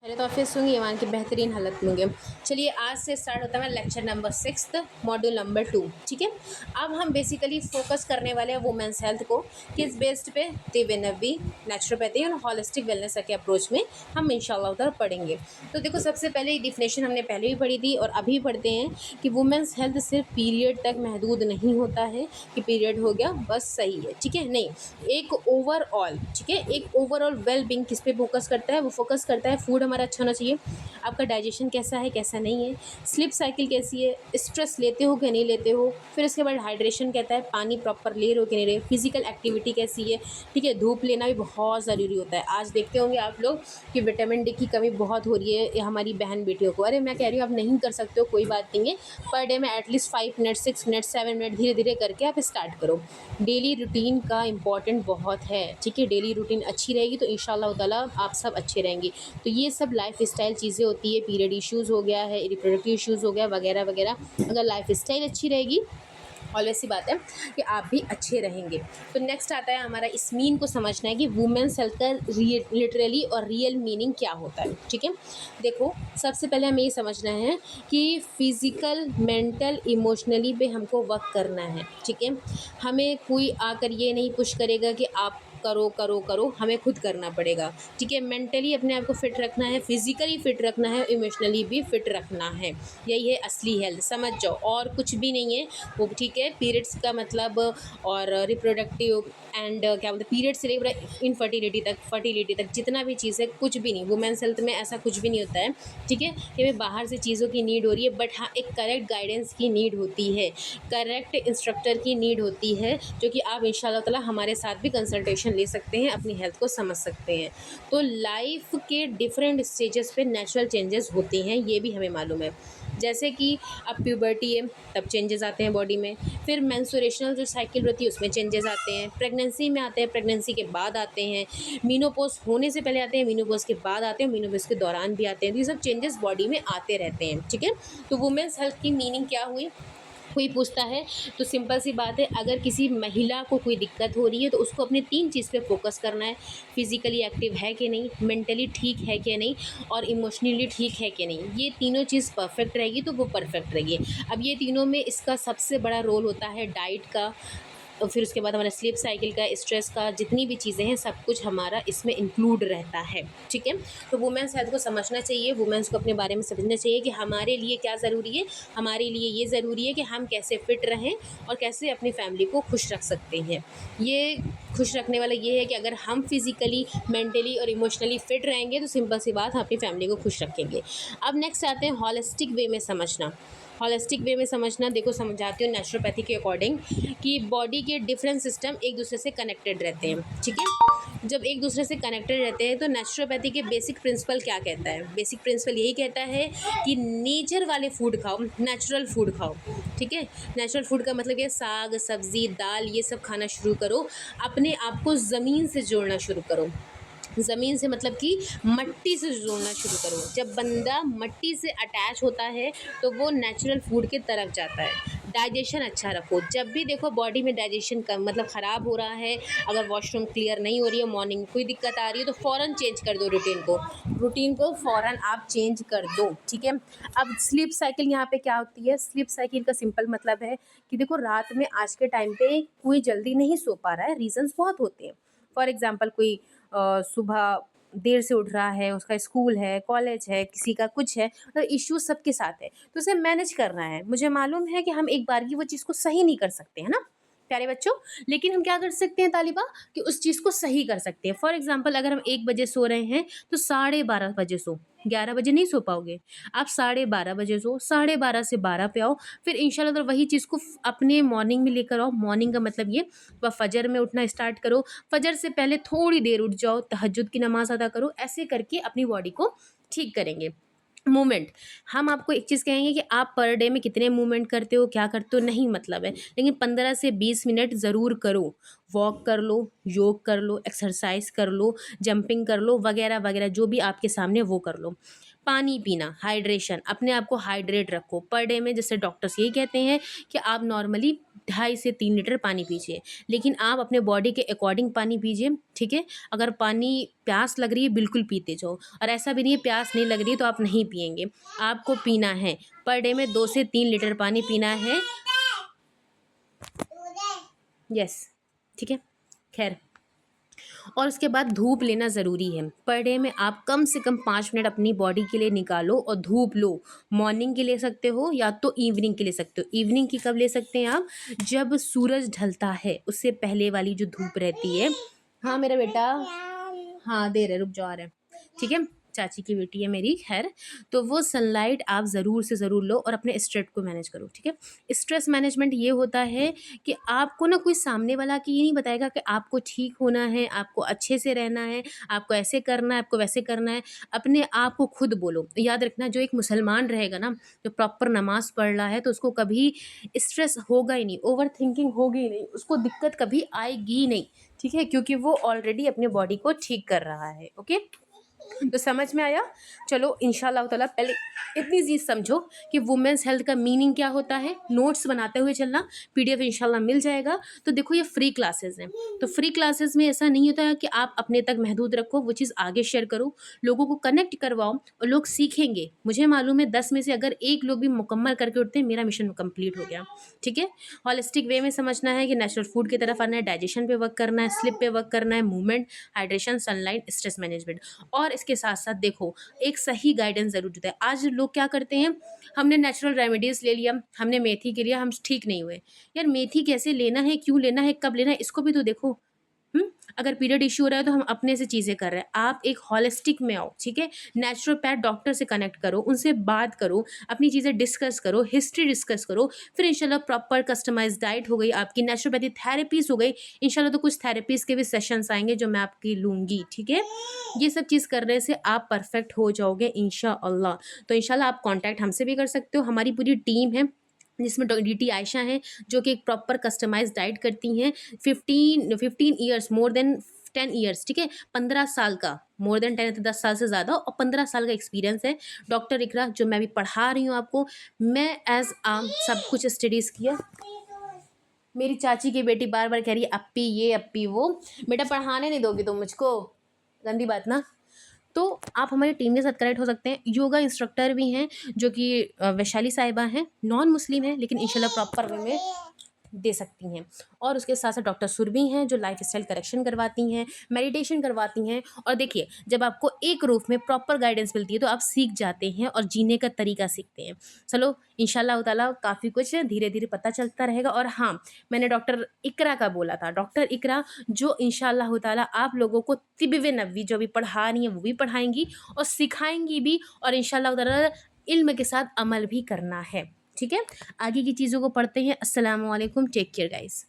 पहले तो ऑफिस होंगे ईमान की बेहतरीन हालत में होंगे। चलिए आज से स्टार्ट होता है लेक्चर नंबर 6 मॉड्यूल नंबर 2। ठीक है, अब हम बेसिकली फोकस करने वाले हैं वुमेंस हेल्थ को किस बेस्ड पे, दिव्यनवी, नेचुरोपैथी और हॉलिस्टिक वेलनेस के अप्रोच में हम इंशाल्लाह उधर पढ़ेंगे। तो देखो सबसे पहले डिफिनेशन हमने पहले भी पढ़ी थी और अभी पढ़ते हैं कि वुमेंस हेल्थ सिर्फ पीरियड तक महदूद नहीं होता है कि पीरियड हो गया बस सही है, ठीक है, नहीं, एक ओवरऑल, ठीक है, एक ओवरऑल वेल बींग किस पे फोकस करता है, वो फोकस करता है फूड हमारा अच्छा होना चाहिए, आपका डाइजेशन कैसा है कैसा नहीं है, स्लीप साइकिल कैसी है, स्ट्रेस लेते हो कि नहीं लेते हो, फिर इसके बाद हाइड्रेशन कहता है पानी प्रॉपर ले रहे हो कि नहीं रहे, फिजिकल एक्टिविटी कैसी है, ठीक है, धूप लेना भी बहुत ज़रूरी होता है। आज देखते होंगे आप लोग कि विटामिन डी की कमी बहुत हो रही है ये हमारी बहन बेटियों को। अरे मैं कह रही हूँ आप नहीं कर सकते हो कोई बात नहीं है, पर डे में एटलीस्ट 5 मिनट 6 मिनट 7 मिनट धीरे धीरे करके आप स्टार्ट करो। डेली रूटीन का इम्पॉर्टेंट बहुत है, ठीक है, डेली रूटीन अच्छी रहेगी तो इंशाल्लाह ताला आप सब अच्छे रहेंगे। तो ये सब लाइफ स्टाइल चीज़ें होती है, पीरियड इश्यूज़ हो गया है, रिप्रोडक्टिव इश्यूज़ हो गया वगैरह वगैरह, अगर लाइफ स्टाइल अच्छी रहेगी ऑलवेज सी बात है कि आप भी अच्छे रहेंगे। तो नेक्स्ट आता है हमारा इस मीन को समझना है कि वुमेन्स हेल्थ का लिटरली और रियल मीनिंग क्या होता है। ठीक है, देखो सबसे पहले हमें ये समझना है कि फिज़िकल मेंटल इमोशनली पे हमको वर्क करना है। ठीक है, हमें कोई आकर ये नहीं पुश करेगा कि आप करो करो करो, हमें खुद करना पड़ेगा। ठीक है, मेंटली अपने आप को फिट रखना है, फिजिकली फिट रखना है, इमोशनली भी फिट रखना है, यही है असली हेल्थ, समझ जाओ, और कुछ भी नहीं है वो। ठीक है, पीरियड्स का मतलब और रिप्रोडक्टिव एंड क्या बोलते हैं पीरियड से लेकर इनफर्टिलिटी तक, फर्टिलिटी तक, जितना भी चीज़ है कुछ भी नहीं, वुमेन्स हेल्थ में ऐसा कुछ भी नहीं होता है। ठीक है, कि हमें बाहर से चीज़ों की नीड हो रही है, बट हाँ एक करेक्ट गाइडेंस की नीड होती है, करेक्ट इंस्ट्रक्टर की नीड होती है, जो कि आप इंशाल्लाह ताला हमारे साथ भी कंसल्टेशन ले सकते हैं, अपनी हेल्थ को समझ सकते हैं। तो लाइफ के डिफरेंट स्टेजेस पे नेचुरल चेंजेस होते हैं, ये भी हमें मालूम है। जैसे कि अब प्यूबर्टी है तब चेंजेस आते हैं बॉडी में, फिर मेंस्ट्रुएशनल जो साइकिल होती है उसमें चेंजेस आते हैं, प्रेगनेंसी में आते हैं, प्रेगनेंसी के बाद आते हैं, मीनोपॉज होने से पहले आते हैं, मीनोपॉज के बाद आते हैं, मीनोपॉज के दौरान भी आते हैं। तो ये सब चेंजेस बॉडी में आते रहते हैं। ठीक है, तो वुमेन्स हेल्थ की मीनिंग क्या हुई, कोई पूछता है तो सिंपल सी बात है, अगर किसी महिला को कोई दिक्कत हो रही है तो उसको अपने 3 चीज़ पे फोकस करना है, फिजिकली एक्टिव है कि नहीं, मेंटली ठीक है कि नहीं, और इमोशनली ठीक है कि नहीं। ये तीनों चीज़ परफेक्ट रहेगी तो वो परफेक्ट रहेगी। अब ये तीनों में इसका सबसे बड़ा रोल होता है डाइट का, और फिर उसके बाद हमारा स्लीप साइकिल का, स्ट्रेस का, जितनी भी चीज़ें हैं सब कुछ हमारा इसमें इंक्लूड रहता है। ठीक है, तो वुमेन्स हेल्थ को समझना चाहिए, वुमेन्स को अपने बारे में समझना चाहिए कि हमारे लिए क्या ज़रूरी है। हमारे लिए ये ज़रूरी है कि हम कैसे फिट रहें और कैसे अपनी फैमिली को खुश रख सकते हैं। ये खुश रखने वाला ये है कि अगर हम फिज़िकली मेंटली और इमोशनली फिट रहेंगे तो सिंपल सी बात हम अपनी फैमिली को खुश रखेंगे। अब नेक्स्ट आते हैं हॉलिस्टिक वे में समझना। हॉलिस्टिक वे में समझना, देखो समझाती हूँ नेचुरोपैथी के अकॉर्डिंग कि बॉडी के डिफरेंट सिस्टम एक दूसरे से कनेक्टेड रहते हैं। ठीक है, जब एक दूसरे से कनेक्टेड रहते हैं तो नेचुरोपैथी के बेसिक प्रिंसिपल क्या कहता है, बेसिक प्रिंसिपल यही कहता है कि नेचर वाले फूड खाओ, नेचुरल फूड खाओ। ठीक है, नेचुरल फूड का मतलब ये साग सब्ज़ी दाल ये सब खाना शुरू करो, अपने आप को ज़मीन से जोड़ना शुरू करो। ज़मीन से मतलब कि मट्टी से जोड़ना शुरू करो। जब बंदा मट्टी से अटैच होता है तो वो नेचुरल फूड की तरफ जाता है। डाइजेशन अच्छा रखो, जब भी देखो बॉडी में डाइजेशन का मतलब ख़राब हो रहा है, अगर वॉशरूम क्लियर नहीं हो रही है, मॉर्निंग कोई दिक्कत आ रही है तो फ़ौरन चेंज कर दो रूटीन को फ़ौरन आप चेंज कर दो। ठीक है, अब स्लीप साइकिल यहाँ पे क्या होती है, स्लीप साइकिल का सिंपल मतलब है कि देखो रात में आज के टाइम पे कोई जल्दी नहीं सो पा रहा है, रीज़न्स बहुत होते हैं। फॉर एग्ज़ाम्पल कोई सुबह देर से उठ रहा है, उसका स्कूल है, कॉलेज है, किसी का कुछ है, मतलब इश्यूज़ सबके साथ है, तो उसे मैनेज करना है। मुझे मालूम है कि हम एक बार की वो चीज़ को सही नहीं कर सकते, है ना प्यारे बच्चों, लेकिन हम क्या कर सकते हैं तालिबा, कि उस चीज़ को सही कर सकते हैं। फॉर एग्ज़ाम्पल अगर हम 1 बजे सो रहे हैं तो 12:30 बजे सो, 11 बजे नहीं सो पाओगे, आप 12:30 बजे सो, 12:30 से 12 पे आओ, फिर इंशाल्लाह तो वही चीज़ को अपने मॉर्निंग में लेकर आओ। मॉर्निंग का मतलब ये फजर में उठना स्टार्ट करो, फजर से पहले थोड़ी देर उठ जाओ, तहज्जुद की नमाज़ अदा करो, ऐसे करके अपनी बॉडी को ठीक करेंगे। मूवमेंट, हम आपको एक चीज़ कहेंगे कि आप पर डे में कितने मूवमेंट करते हो, क्या करते हो, नहीं मतलब है, लेकिन 15 से 20 मिनट ज़रूर करो। वॉक कर लो, योग कर लो, एक्सरसाइज कर लो, जंपिंग कर लो, वगैरह वगैरह जो भी आपके सामने वो कर लो। पानी पीना, हाइड्रेशन, अपने आप को हाइड्रेट रखो। पर डे में जैसे डॉक्टर्स यही कहते हैं कि आप नॉर्मली 2.5 से 3 लीटर पानी पीजिए, लेकिन आप अपने बॉडी के अकॉर्डिंग पानी पीजिए, ठीक है। अगर पानी प्यास लग रही है बिल्कुल पीते जाओ, और ऐसा भी नहीं है प्यास नहीं लग रही है तो आप नहीं पिएंगे, आपको पीना है। पर डे में 2 से 3 लीटर पानी पीना है। यस, ठीक है। खैर, और उसके बाद धूप लेना ज़रूरी है। पर डे में आप कम से कम 5 मिनट अपनी बॉडी के लिए निकालो और धूप लो। मॉर्निंग की ले सकते हो या तो इवनिंग की ले सकते हो। इवनिंग की कब ले सकते हैं आप? जब सूरज ढलता है उससे पहले वाली जो धूप रहती है। हाँ मेरा बेटा, हाँ दे रहे, रुक जाओ आ रहे हैं, ठीक है। चाची की बेटी है मेरी, खैर। तो वो सनलाइट आप ज़रूर से ज़रूर लो और अपने स्ट्रेस को मैनेज करो, ठीक है। स्ट्रेस मैनेजमेंट ये होता है कि आपको ना कोई सामने वाला कि ये नहीं बताएगा कि आपको ठीक होना है, आपको अच्छे से रहना है, आपको ऐसे करना है, आपको वैसे करना है। अपने आप को खुद बोलो। याद रखना, जो एक मुसलमान रहेगा ना, जो प्रॉपर नमाज़ पढ़ रहा है, तो उसको कभी स्ट्रेस होगा ही नहीं, ओवर थिंकिंग होगी ही नहीं, उसको दिक्कत कभी आएगी ही नहीं, ठीक है, क्योंकि वो ऑलरेडी अपने बॉडी को ठीक कर रहा है। ओके, तो समझ में आया। चलो इंशाल्लाह ताला पहले इतनी चीज़ समझो कि वुमेन्स हेल्थ का मीनिंग क्या होता है। नोट्स बनाते हुए चलना, पीडीएफ इंशाल्लाह मिल जाएगा। तो देखो ये फ्री क्लासेस हैं, तो फ्री क्लासेस में ऐसा नहीं होता है कि आप अपने तक महदूद रखो, वो चीज़ आगे शेयर करो, लोगों को कनेक्ट करवाओ और लोग सीखेंगे। मुझे मालूम है 10 में से अगर एक लोग भी मुकम्मल करके उठते हैं, मेरा मिशन कंप्लीट हो गया, ठीक है। हॉलिस्टिक वे में समझना है कि नेचुरल फूड की तरफ आना है, डाइजेशन पे वर्क करना है, स्लिप पे वर्क करना है, movement, hydration, sunlight, stress management, और इसके साथ साथ देखो एक सही गाइडेंस ज़रूर होता है। आज लोग क्या करते हैं, हमने नेचुरल रेमेडीज़ ले लिया, हमने मेथी के लिया, हम ठीक नहीं हुए। यार मेथी कैसे लेना है, क्यों लेना है, कब लेना है, इसको भी तो देखो। अगर पीरियड इश्यू हो रहा है तो हम अपने से चीज़ें कर रहे हैं। आप एक हॉलिस्टिक में आओ, ठीक है। नेचुरोपैथ डॉक्टर से कनेक्ट करो, उनसे बात करो, अपनी चीज़ें डिस्कस करो, हिस्ट्री डिस्कस करो, फिर इंशाल्लाह प्रॉपर कस्टमाइज्ड डाइट हो गई आपकी, नेचुरोपैथी थेरेपीज़ हो गई इंशाल्लाह। तो कुछ थेरेपीज़ के भी सेशंस आएंगे जो मैं आपकी लूँगी, ठीक है। ये सब चीज़ करने से आप परफेक्ट हो जाओगे इंशाअल्लाह। तो इंशाल्लाह आप कॉन्टैक्ट हमसे भी कर सकते हो। हमारी पूरी टीम है जिसमें डीटी आयशा हैं जो कि एक प्रॉपर कस्टमाइज्ड डाइट करती हैं। 15 ईयर्स, मोर देन 10 ईयर्स, ठीक है। 15 साल का, मोर देन 10 तो 10 साल से ज़्यादा, और 15 साल का एक्सपीरियंस है। डॉक्टर इकरा जो मैं अभी पढ़ा रही हूँ आपको, मैं एज सब कुछ स्टडीज़ किया। मेरी चाची की बेटी बार बार कह रही है अप्पी ये अप्पी वो। बेटा पढ़ाने नहीं दोगी तुम मुझको, गंदी बात ना। तो आप हमारी टीम के साथ कनेक्ट हो सकते हैं। योगा इंस्ट्रक्टर भी हैं जो कि वैशाली साहिबा हैं, नॉन मुस्लिम हैं, लेकिन इंशाल्लाह प्रॉपर वे में दे सकती हैं। और उसके साथ साथ डॉक्टर सुरभि हैं जो लाइफ स्टाइल करेक्शन करवाती हैं, मेडिटेशन करवाती हैं। और देखिए जब आपको एक रूफ में प्रॉपर गाइडेंस मिलती है तो आप सीख जाते हैं और जीने का तरीका सीखते हैं। चलो इंशाल्लाह ताला काफ़ी कुछ धीरे धीरे पता चलता रहेगा। और हाँ, मैंने डॉक्टर इकरा का बोला था, डॉक्टर इकरा जो इंशाल्लाह ताला आप लोगों को तिब्बे नबवी जो अभी पढ़ा रही हैं वो भी पढ़ाएंगी और सिखाएंगी भी, और इंशाल्लाह ताला इल्म के साथ अमल भी करना है, ठीक है। आगे की चीज़ों को पढ़ते हैं। अस्सलामु अलैकुम, टेक केयर गाइस।